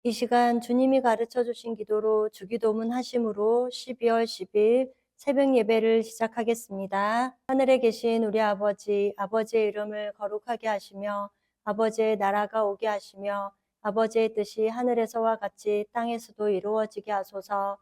이 시간 주님이 가르쳐 주신 기도로 주기도문 하심으로 12월 10일 새벽 예배를 시작하겠습니다. 하늘에 계신 우리 아버지, 아버지의 이름을 거룩하게 하시며 아버지의 나라가 오게 하시며 아버지의 뜻이 하늘에서와 같이 땅에서도 이루어지게 하소서.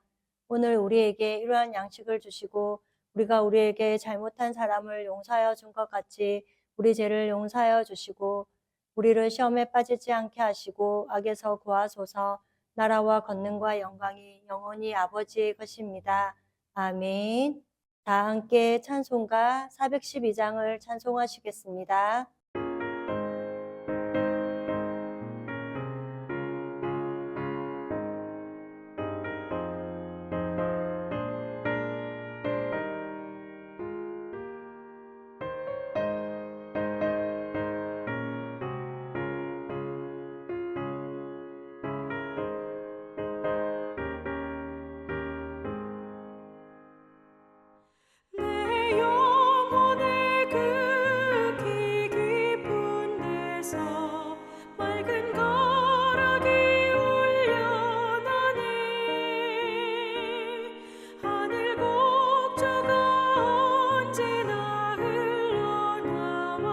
오늘 우리에게 이러한 양식을 주시고 우리가 우리에게 잘못한 사람을 용서하여 준 것 같이 우리 죄를 용서하여 주시고 우리를 시험에 빠지지 않게 하시고 악에서 구하소서. 나라와 권능과 영광이 영원히 아버지의 것입니다. 아멘. 다 함께 찬송가 412장을 찬송하시겠습니다. 내 영혼의 그 깊은 데서 맑은 가락이 울려나네. 하늘 곡조가 언제나 흘러나와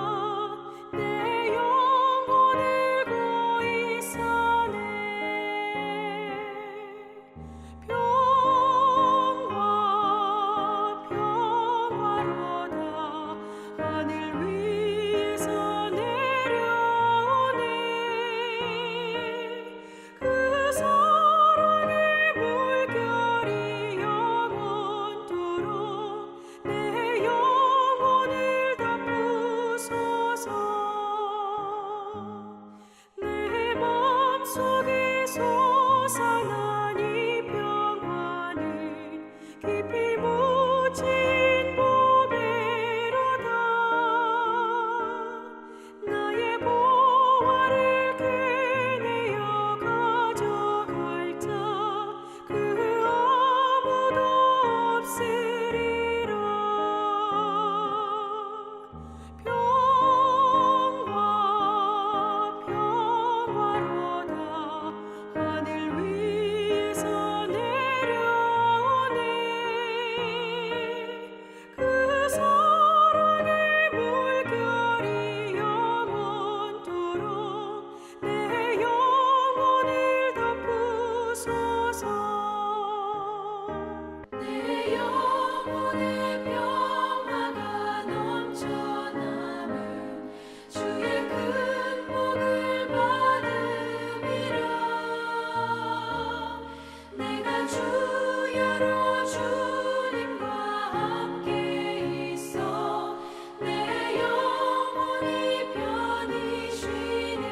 내 영혼을 고이 사네. 평화로다 하늘 위에서 내려오네. 그 사랑의 물결이 영원토록 내 영혼을 덮으소서. 내 맘속에 솟아난 이 평화는 깊이 묻힌 보배로다. 나의 보화를 캐내어 가져갈 자 그 아무도 없으리라. 평화로다 하늘 위에서 내려오네. 그 사랑의 물결이 영원토록 내 영혼을 덮으소서. 내 영혼에 평화가 넘쳐남은 주의 큰 복을 받음이라. 내가 주야로 주님과 함께 있어 내 영혼이 편히 쉬네.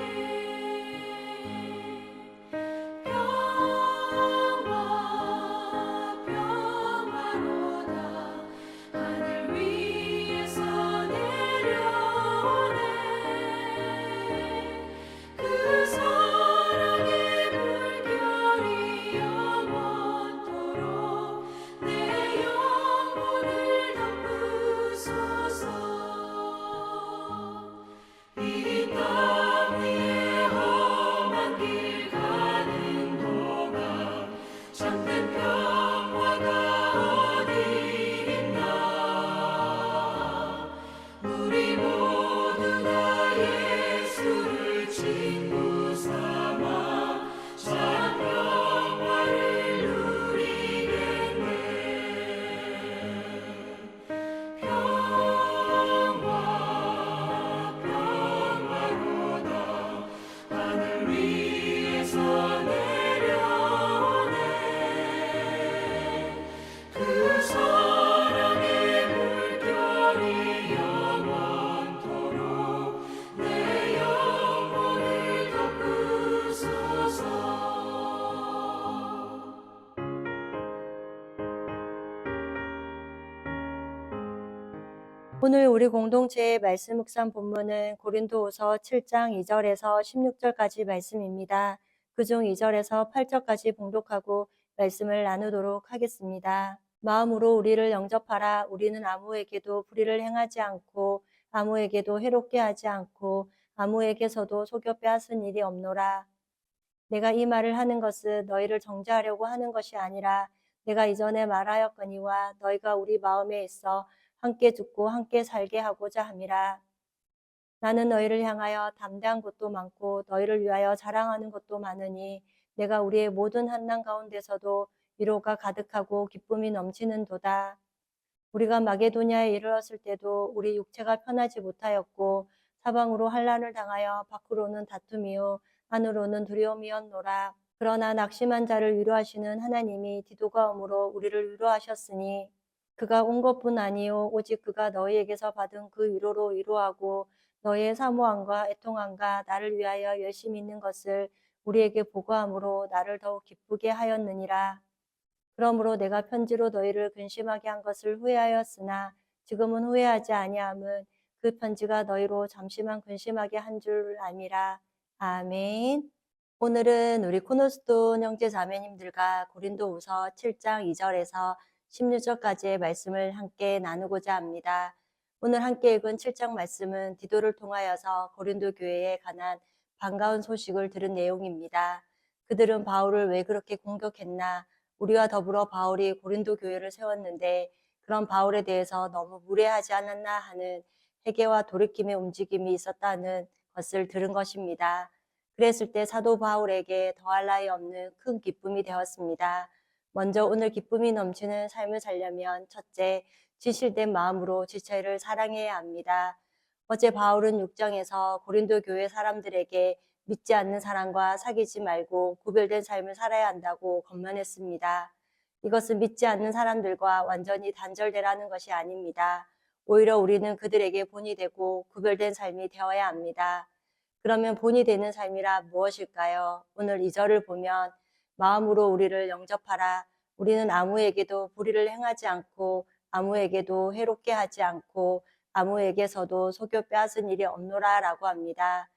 평화로다 하늘 위에서 내려오네. 그 사랑의 물결이 영원토록 내 영혼을 덮으소서. 이 땅 위에 험한 길 가는 동안 참된 평화가 어디 있나. 우리 모두 다 예수를 친구 삼아 참 평화를 누리겠네. 평화로다 하늘 위에서 내려오네. 그 사랑의 물결이 영원토록 내 영혼을 덮으소서. 오늘 우리 공동체의 말씀 묵상 본문은 고린도후서 7장 2절에서 16절까지 말씀입니다. 그중 2절에서 8절까지 봉독하고 말씀을 나누도록 하겠습니다. 마음으로 우리를 영접하라. 우리는 아무에게도 불의를 행하지 않고 아무에게도 해롭게 하지 않고 아무에게서도 속여 빼앗은 일이 없노라. 내가 이 말을 하는 것은 너희를 정죄하려고 하는 것이 아니라 내가 이전에 말하였거니와 너희가 우리 마음에 있어 함께 죽고 함께 살게 하고자 함이라. 나는 너희를 향하여 담대한 것도 많고 너희를 위하여 자랑하는 것도 많으니 내가 우리의 모든 환난 가운데서도 위로가 가득하고 기쁨이 넘치는도다. 우리가 마게도냐에 이르렀을 때도 우리 육체가 편하지 못하였고 사방으로 환난을 당하여 밖으로는 다툼이요 안으로는 두려움이었노라. 그러나 낙심한 자를 위로하시는 하나님이 디도가 오므로 우리를 위로하셨으니 그가 온 것뿐 아니요 오직 그가 너희에게서 받은 그 위로로 위로하고 너희의 사모함과 애통함과 나를 위하여 열심히 있는 것을 우리에게 보고함으로 나를 더욱 기쁘게 하였느니라. 그러므로 내가 편지로 너희를 근심하게 한 것을 후회하였으나 지금은 후회하지 아니함은 그 편지가 너희로 잠시만 근심하게 한 줄 암이라. 아멘. 오늘은 우리 코너스톤 형제 자매님들과 고린도후서 7장 2절에서 16절까지의 말씀을 함께 나누고자 합니다. 오늘 함께 읽은 7장 말씀은 디도를 통하여서 고린도 교회에 관한 반가운 소식을 들은 내용입니다. 그들은 바울을 왜 그렇게 공격했나? 우리와 더불어 바울이 고린도 교회를 세웠는데 그런 바울에 대해서 너무 무례하지 않았나 하는 회개와 돌이킴의 움직임이 있었다는 것을 들은 것입니다. 그랬을 때 사도 바울에게 더할 나위 없는 큰 기쁨이 되었습니다. 먼저 오늘 기쁨이 넘치는 삶을 살려면 첫째, 진실된 마음으로 지체를 사랑해야 합니다. 어제 바울은 6장에서 고린도 교회 사람들에게 믿지 않는 사람과 사귀지 말고 구별된 삶을 살아야 한다고 권면했습니다. 이것은 믿지 않는 사람들과 완전히 단절되라는 것이 아닙니다. 오히려 우리는 그들에게 본이 되고 구별된 삶이 되어야 합니다. 그러면 본이 되는 삶이라 무엇일까요? 오늘 2절을 보면 마음으로 우리를 영접하라. 우리는 아무에게도 불의를 행하지 않고 아무에게도 해롭게 하지 않고 아무에게서도 속여 빼앗은 일이 없노라 라고 합니다.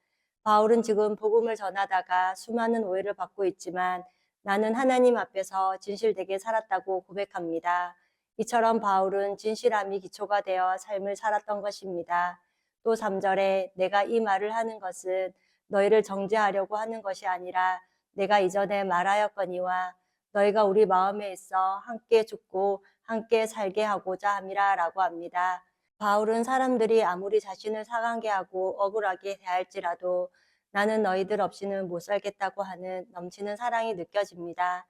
바울은 지금 복음을 전하다가 수많은 오해를 받고 있지만 나는 하나님 앞에서 진실되게 살았다고 고백합니다. 이처럼 바울은 진실함이 기초가 되어 삶을 살았던 것입니다. 또 3절에 내가 이 말을 하는 것은 너희를 정죄하려고 하는 것이 아니라 내가 이전에 말하였거니와 너희가 우리 마음에 있어 함께 죽고 함께 살게 하고자 함이라 라고 합니다. 바울은 사람들이 아무리 자신을 상하게 하고 억울하게 대할지라도 나는 너희들 없이는 못 살겠다고 하는 넘치는 사랑이 느껴집니다.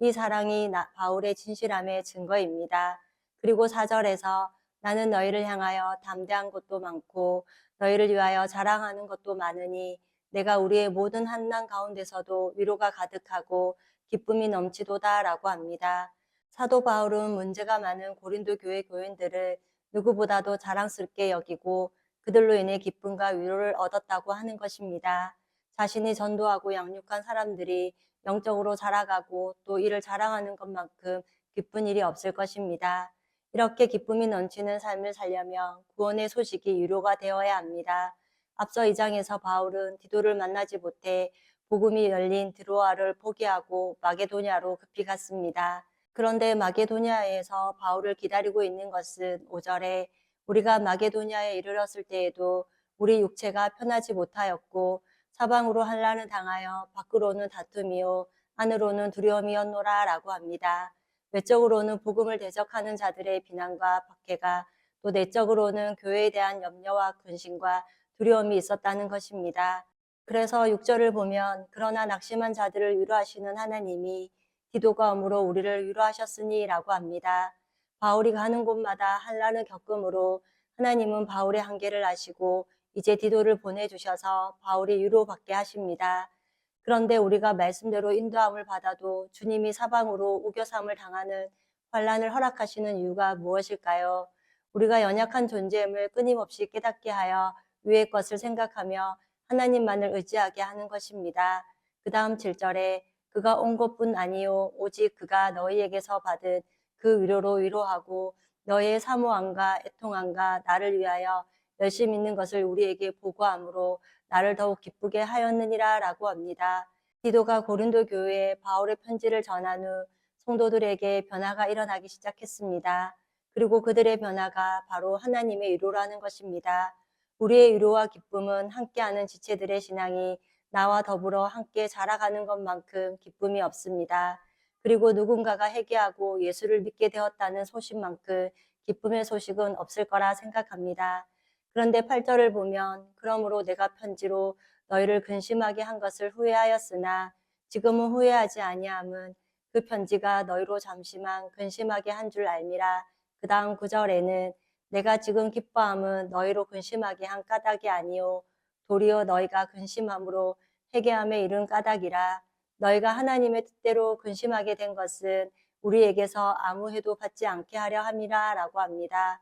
이 사랑이 바울의 진실함의 증거입니다. 그리고 4절에서 나는 너희를 향하여 담대한 것도 많고 너희를 위하여 자랑하는 것도 많으니 내가 우리의 모든 환난 가운데서도 위로가 가득하고 기쁨이 넘치도다 라고 합니다. 사도 바울은 문제가 많은 고린도 교회 교인들을 누구보다도 자랑스럽게 여기고 그들로 인해 기쁨과 위로를 얻었다고 하는 것입니다. 자신이 전도하고 양육한 사람들이 영적으로 자라가고 또 이를 자랑하는 것만큼 기쁜 일이 없을 것입니다. 이렇게 기쁨이 넘치는 삶을 살려면 구원의 소식이 유료가 되어야 합니다. 앞서 2장에서 바울은 디도를 만나지 못해 복음이 열린 드로아를 포기하고 마게도냐로 급히 갔습니다. 그런데 마게도냐에서 바울을 기다리고 있는 것은 5절에 우리가 마게도냐에 이르렀을 때에도 우리 육체가 편하지 못하였고 사방으로 환난을 당하여 밖으로는 다툼이요 안으로는 두려움이었노라 라고 합니다. 외적으로는 복음을 대적하는 자들의 비난과 박해가 또 내적으로는 교회에 대한 염려와 근심과 두려움이 있었다는 것입니다. 그래서 6절을 보면 그러나 낙심한 자들을 위로하시는 하나님이 디도가 오므로 우리를 위로하셨으니 라고 합니다. 바울이 가는 곳마다 환난을 겪음으로 하나님은 바울의 한계를 아시고 이제 디도를 보내주셔서 바울이 위로받게 하십니다. 그런데 우리가 말씀대로 인도함을 받아도 주님이 사방으로 우겨삼을 당하는 환난을 허락하시는 이유가 무엇일까요? 우리가 연약한 존재임을 끊임없이 깨닫게 하여 위의 것을 생각하며 하나님만을 의지하게 하는 것입니다. 그 다음 7절에 그가 온 것뿐 아니요 오직 그가 너희에게서 받은 그 위로로 위로하고 너희의 사모함과 애통함과 나를 위하여 열심 있는 것을 우리에게 보고함으로 나를 더욱 기쁘게 하였느니라 라고 합니다. 디도가 고린도 교회에 바울의 편지를 전한 후 성도들에게 변화가 일어나기 시작했습니다. 그리고 그들의 변화가 바로 하나님의 위로라는 것입니다. 우리의 위로와 기쁨은 함께하는 지체들의 신앙이 나와 더불어 함께 자라가는 것만큼 기쁨이 없습니다. 그리고 누군가가 회개하고 예수를 믿게 되었다는 소식만큼 기쁨의 소식은 없을 거라 생각합니다. 그런데 8절을 보면 그러므로 내가 편지로 너희를 근심하게 한 것을 후회하였으나 지금은 후회하지 아니함은 그 편지가 너희로 잠시만 근심하게 한 줄 알미라. 그 다음 9절에는 내가 지금 기뻐함은 너희로 근심하게 한 까닭이 아니요 도리어 너희가 근심함으로 회개함에 이른 까닭이라. 너희가 하나님의 뜻대로 근심하게 된 것은 우리에게서 아무 해도 받지 않게 하려 함이라 라고 합니다.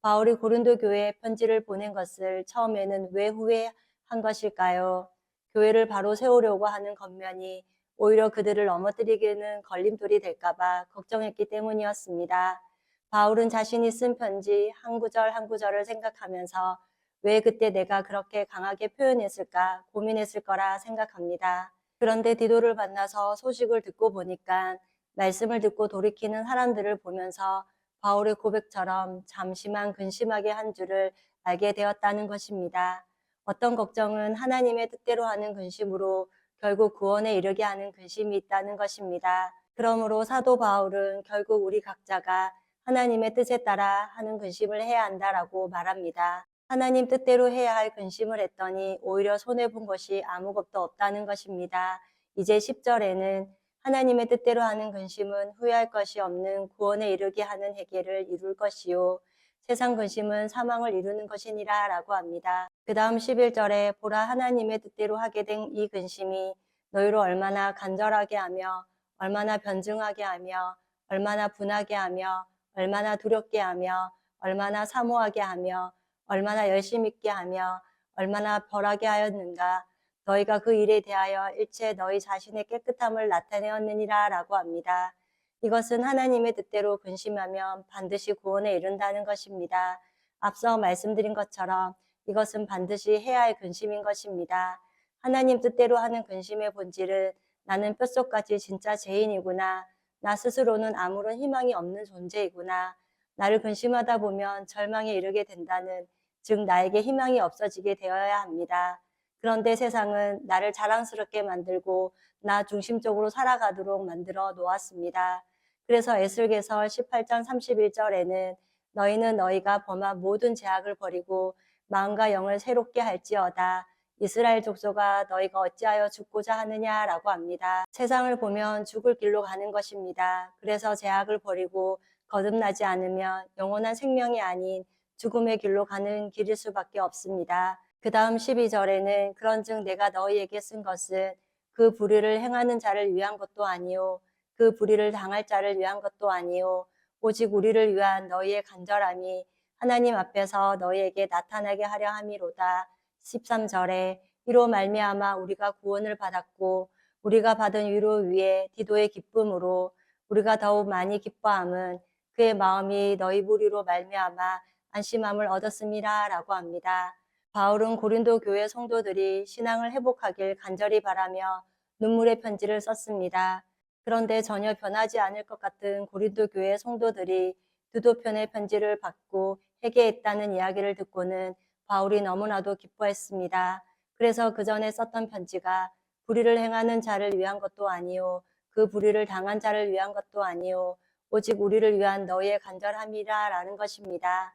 바울이 고린도 교회에 편지를 보낸 것을 처음에는 왜 후회한 것일까요? 교회를 바로 세우려고 하는 겉면이 오히려 그들을 넘어뜨리기는 걸림돌이 될까봐 걱정했기 때문이었습니다. 바울은 자신이 쓴 편지 한 구절 한 구절을 생각하면서 왜 그때 내가 그렇게 강하게 표현했을까 고민했을 거라 생각합니다. 그런데 디도를 만나서 소식을 듣고 보니까 말씀을 듣고 돌이키는 사람들을 보면서 바울의 고백처럼 잠시만 근심하게 한 줄을 알게 되었다는 것입니다. 어떤 걱정은 하나님의 뜻대로 하는 근심으로 결국 구원에 이르게 하는 근심이 있다는 것입니다. 그러므로 사도 바울은 결국 우리 각자가 하나님의 뜻에 따라 하는 근심을 해야 한다라고 말합니다. 하나님 뜻대로 해야 할 근심을 했더니 오히려 손해본 것이 아무것도 없다는 것입니다. 이제 10절에는 하나님의 뜻대로 하는 근심은 후회할 것이 없는 구원에 이르게 하는 회개를 이룰 것이요 세상 근심은 사망을 이루는 것이니라 라고 합니다. 그 다음 11절에 보라 하나님의 뜻대로 하게 된 이 근심이 너희로 얼마나 간절하게 하며 얼마나 변증하게 하며 얼마나 분하게 하며 얼마나 두렵게 하며 얼마나 사모하게 하며 얼마나 열심 있게 하며 얼마나 벌하게 하였는가 너희가 그 일에 대하여 일체 너희 자신의 깨끗함을 나타내었느니라 라고 합니다. 이것은 하나님의 뜻대로 근심하면 반드시 구원에 이른다는 것입니다. 앞서 말씀드린 것처럼 이것은 반드시 해야 할 근심인 것입니다. 하나님 뜻대로 하는 근심의 본질은 나는 뼛속까지 진짜 죄인이구나. 나 스스로는 아무런 희망이 없는 존재이구나. 나를 근심하다 보면 절망에 이르게 된다는, 즉 나에게 희망이 없어지게 되어야 합니다. 그런데 세상은 나를 자랑스럽게 만들고 나 중심적으로 살아가도록 만들어 놓았습니다. 그래서 에스겔서 18장 31절에는 너희는 너희가 범한 모든 죄악을 버리고 마음과 영을 새롭게 할지어다. 이스라엘 족속아 너희가 어찌하여 죽고자 하느냐라고 합니다. 세상을 보면 죽을 길로 가는 것입니다. 그래서 죄악을 버리고 거듭나지 않으면 영원한 생명이 아닌 죽음의 길로 가는 길일 수밖에 없습니다. 그 다음 12절에는 그런즉 내가 너희에게 쓴 것은 그 불의를 행하는 자를 위한 것도 아니요 그 불의를 당할 자를 위한 것도 아니요 오직 우리를 위한 너희의 간절함이 하나님 앞에서 너희에게 나타나게 하려 함이로다. 13절에 이로 말미암아 우리가 구원을 받았고 우리가 받은 위로 위에 디도의 기쁨으로 우리가 더욱 많이 기뻐함은 그의 마음이 너희 무리로 말미암아 안심함을 얻었음이라 라고 합니다. 바울은 고린도 교회 성도들이 신앙을 회복하길 간절히 바라며 눈물의 편지를 썼습니다. 그런데 전혀 변하지 않을 것 같은 고린도 교회 성도들이 디도편의 편지를 받고 회개했다는 이야기를 듣고는 바울이 너무나도 기뻐했습니다. 그래서 그 전에 썼던 편지가 불의를 행하는 자를 위한 것도 아니요 그 불의를 당한 자를 위한 것도 아니요 오직 우리를 위한 너희의 간절함이라 라는 것입니다.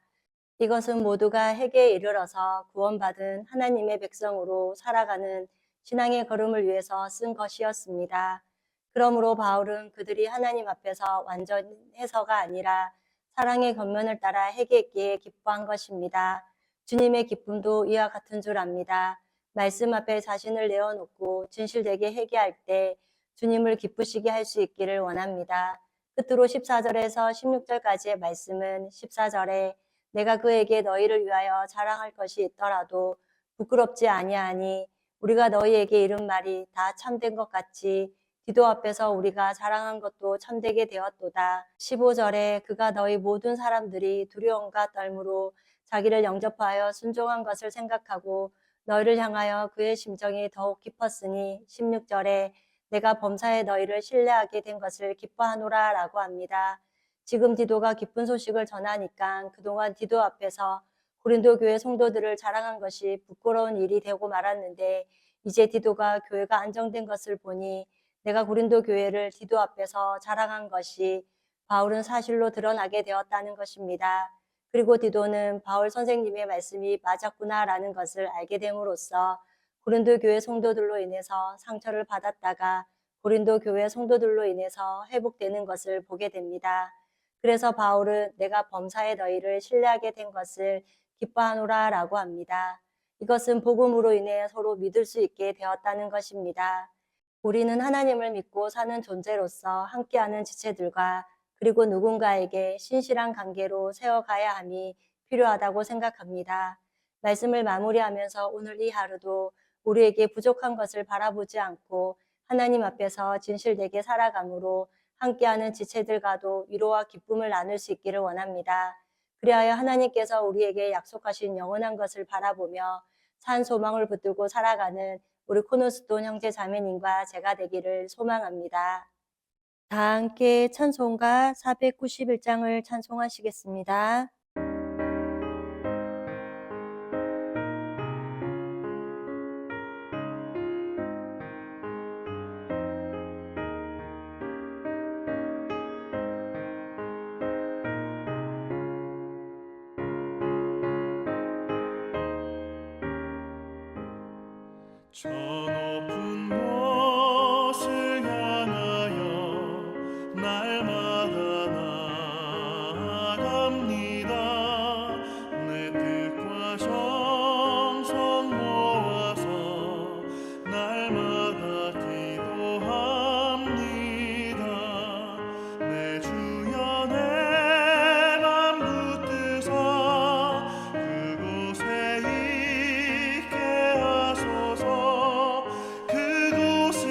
이것은 모두가 회개에 이르러서 구원받은 하나님의 백성으로 살아가는 신앙의 걸음을 위해서 쓴 것이었습니다. 그러므로 바울은 그들이 하나님 앞에서 완전해서가 아니라 사랑의 겉면을 따라 회개했기에 기뻐한 것입니다. 주님의 기쁨도 이와 같은 줄 압니다. 말씀 앞에 자신을 내어놓고 진실되게 회개할 때 주님을 기쁘시게 할 수 있기를 원합니다. 끝으로 14절에서 16절까지의 말씀은 14절에 내가 그에게 너희를 위하여 자랑할 것이 있더라도 부끄럽지 아니하니 우리가 너희에게 이른 말이 다 참된 것 같이 디도 앞에서 우리가 자랑한 것도 참되게 되었도다. 15절에 그가 너희 모든 사람들이 두려움과 떨므로 자기를 영접하여 순종한 것을 생각하고 너희를 향하여 그의 심정이 더욱 깊었으니 16절에 내가 범사에 너희를 신뢰하게 된 것을 기뻐하노라 라고 합니다. 지금 디도가 기쁜 소식을 전하니까 그동안 디도 앞에서 고린도 교회 성도들을 자랑한 것이 부끄러운 일이 되고 말았는데 이제 디도가 교회가 안정된 것을 보니 내가 고린도 교회를 디도 앞에서 자랑한 것이 바울은 사실로 드러나게 되었다는 것입니다. 그리고 디도는 바울 선생님의 말씀이 맞았구나라는 것을 알게 됨으로써 고린도 교회 성도들로 인해서 상처를 받았다가 고린도 교회 성도들로 인해서 회복되는 것을 보게 됩니다. 그래서 바울은 내가 범사에 너희를 신뢰하게 된 것을 기뻐하노라 라고 합니다. 이것은 복음으로 인해 서로 믿을 수 있게 되었다는 것입니다. 우리는 하나님을 믿고 사는 존재로서 함께하는 지체들과 그리고 누군가에게 신실한 관계로 세워가야 함이 필요하다고 생각합니다. 말씀을 마무리하면서 오늘 이 하루도 우리에게 부족한 것을 바라보지 않고 하나님 앞에서 진실되게 살아감으로 함께하는 지체들과도 위로와 기쁨을 나눌 수 있기를 원합니다. 그리하여 하나님께서 우리에게 약속하신 영원한 것을 바라보며 산 소망을 붙들고 살아가는 우리 코너스톤 형제 자매님과 제가 되기를 소망합니다. 다 함께 찬송가 491장을 찬송하시겠습니다. 저 높은 곳을 향하여 날마다 나아갑니다. 내 뜻과 정성 모아서 날마다 기도합니다. 내 주여 내 맘 붙드사 그곳에 있게 하소서. 그곳은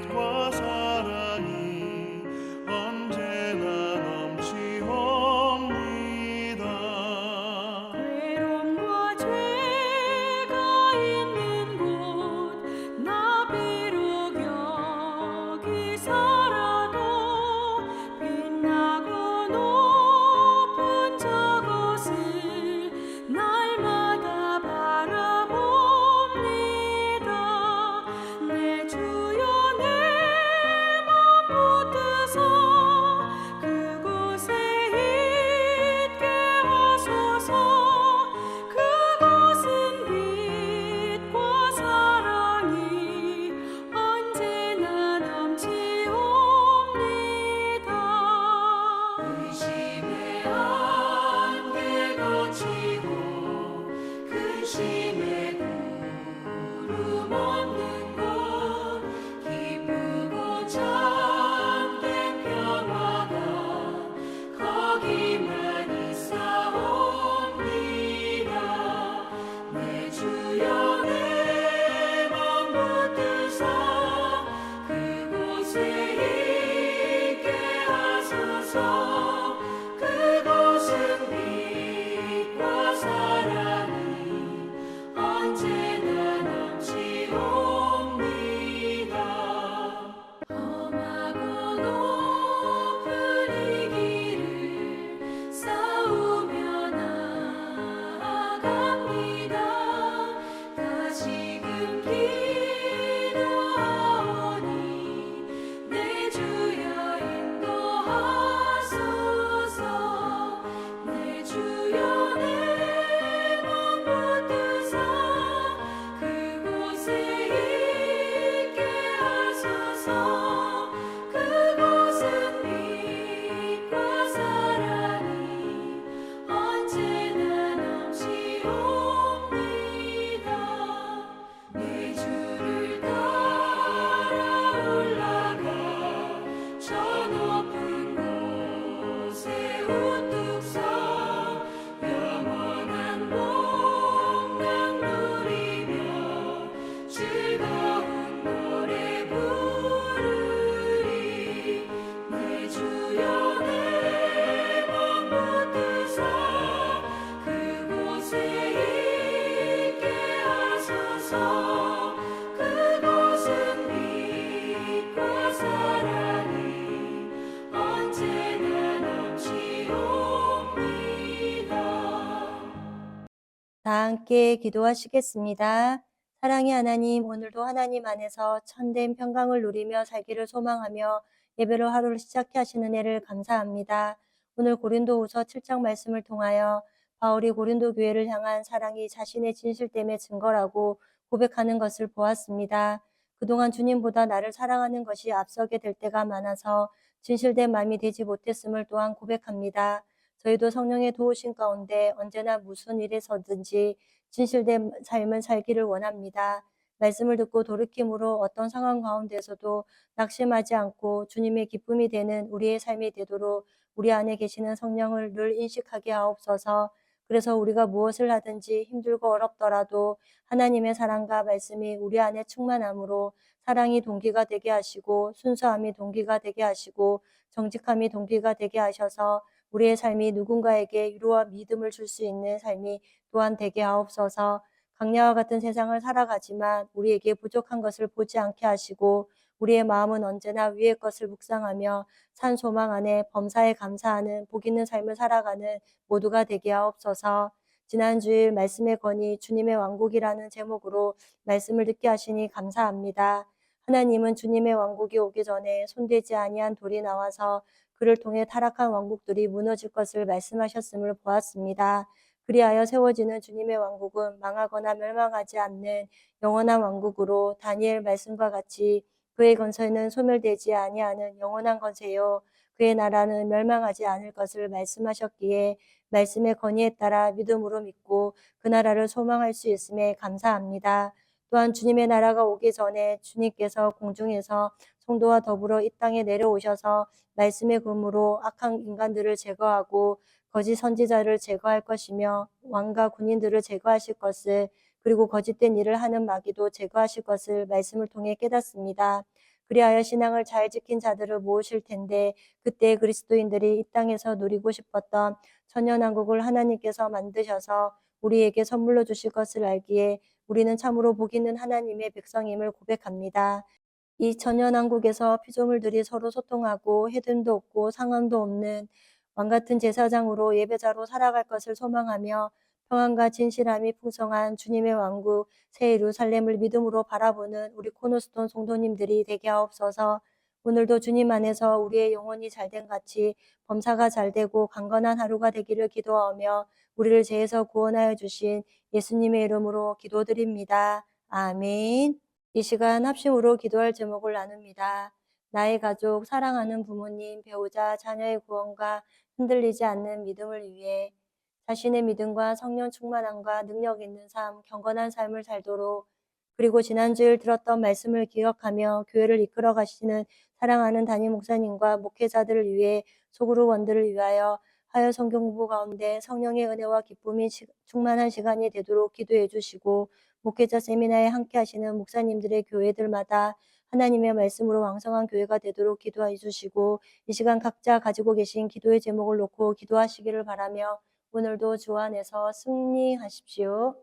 빛과 사랑이 언제나 넘치옵니다. 외로움과 죄가 있는 곳 나 비록 여기 살아도 빛나고 높은 저곳을 날마다 바라봅니다. 내 주여 내 맘 붙드사 그곳에 있게 하소서. 그곳은 빛과 사랑이 언제나 넘치옵니다. 의심의 안개 거치고 근심의 구름 없는 곳 기쁘고 참된 평화가 거기만 있사옵니다. 내 주여 내 맘 붙드사 그곳에 있게 하소서. 그곳은 빛과 사랑이 언제나 넘치옵니다. 험하고 높은 이 길을 싸우며 나아갑니다. 다시금 기도하오니 내 주여 인도하소서. 내 주여 내 맘 붙드사 그곳에 있게 하소서. 그곳은 빛과 사랑이 언제나 넘치옵니다. 내 주를 따라 올라가 저 높은 곳에 우뚝 서 영원한 복락 누리며 즐거운 노래 부르리. 내 주여 내 맘 붙드사 그곳에 있게 하소서. 그곳은 빛과 사랑이 언제나 넘치옵니다. 다 함께 기도하시겠습니다. 사랑의 하나님, 오늘도 하나님 안에서 참된 평강을 누리며 살기를 소망하며 예배로 하루를 시작해 하시는 은혜를 감사합니다. 오늘 고린도후서 7장 말씀을 통하여 바울이 고린도 교회를 향한 사랑이 자신의 진실됨의 증거라고 고백하는 것을 보았습니다. 그동안 주님보다 나를 사랑하는 것이 앞서게 될 때가 많아서 진실된 마음이 되지 못했음을 또한 고백합니다. 저희도 성령의 도우심 가운데 언제나 무슨 일에서든지 진실된 삶을 살기를 원합니다. 말씀을 듣고 돌이킴으로 어떤 상황 가운데서도 낙심하지 않고 주님의 기쁨이 되는 우리의 삶이 되도록 우리 안에 계시는 성령을 늘 인식하게 하옵소서. 그래서 우리가 무엇을 하든지 힘들고 어렵더라도 하나님의 사랑과 말씀이 우리 안에 충만함으로 사랑이 동기가 되게 하시고 순수함이 동기가 되게 하시고 정직함이 동기가 되게 하셔서 우리의 삶이 누군가에게 위로와 믿음을 줄 수 있는 삶이 또한 되게 하옵소서. 강야와 같은 세상을 살아가지만 우리에게 부족한 것을 보지 않게 하시고 우리의 마음은 언제나 위의 것을 묵상하며 산 소망 안에 범사에 감사하는 복 있는 삶을 살아가는 모두가 되게 하옵소서. 지난 주일 말씀의 권위 주님의 왕국이라는 제목으로 말씀을 듣게 하시니 감사합니다. 하나님은 주님의 왕국이 오기 전에 손대지 아니한 돌이 나와서 그를 통해 타락한 왕국들이 무너질 것을 말씀하셨음을 보았습니다. 그리하여 세워지는 주님의 왕국은 망하거나 멸망하지 않는 영원한 왕국으로 다니엘 말씀과 같이 그의 건설은 소멸되지 아니하는 영원한 건세요. 그의 나라는 멸망하지 않을 것을 말씀하셨기에 말씀의 권위에 따라 믿음으로 믿고 그 나라를 소망할 수 있음에 감사합니다. 또한 주님의 나라가 오기 전에 주님께서 공중에서 성도와 더불어 이 땅에 내려오셔서 말씀의 금으로 악한 인간들을 제거하고 거짓 선지자를 제거할 것이며 왕과 군인들을 제거하실 것을 그리고 거짓된 일을 하는 마귀도 제거하실 것을 말씀을 통해 깨닫습니다. 그리하여 신앙을 잘 지킨 자들을 모으실 텐데 그때 그리스도인들이 이 땅에서 누리고 싶었던 천년왕국을 하나님께서 만드셔서 우리에게 선물로 주실 것을 알기에 우리는 참으로 복 있는 하나님의 백성임을 고백합니다. 이 천년왕국에서 피조물들이 서로 소통하고 해됨도 없고 상함도 없는 왕같은 제사장으로 예배자로 살아갈 것을 소망하며 평안과 진실함이 풍성한 주님의 왕국 새 예루살렘을 믿음으로 바라보는 우리 코너스톤 성도님들이 되게 하옵소서. 오늘도 주님 안에서 우리의 영혼이 잘된 같이 범사가 잘되고 강건한 하루가 되기를 기도하며 우리를 죄에서 구원하여 주신 예수님의 이름으로 기도드립니다. 아멘. 이 시간 합심으로 기도할 제목을 나눕니다. 나의 가족, 사랑하는 부모님, 배우자, 자녀의 구원과 흔들리지 않는 믿음을 위해 자신의 믿음과 성령 충만함과 능력 있는 삶, 경건한 삶을 살도록 그리고 지난주일 들었던 말씀을 기억하며 교회를 이끌어 가시는 사랑하는 담임 목사님과 목회자들을 위해 소그룹 원들을 위하여 하여 성경 공부 가운데 성령의 은혜와 기쁨이 충만한 시간이 되도록 기도해 주시고 목회자 세미나에 함께 하시는 목사님들의 교회들마다 하나님의 말씀으로 왕성한 교회가 되도록 기도해 주시고 이 시간 각자 가지고 계신 기도의 제목을 놓고 기도하시기를 바라며 오늘도 주 안에서 승리하십시오.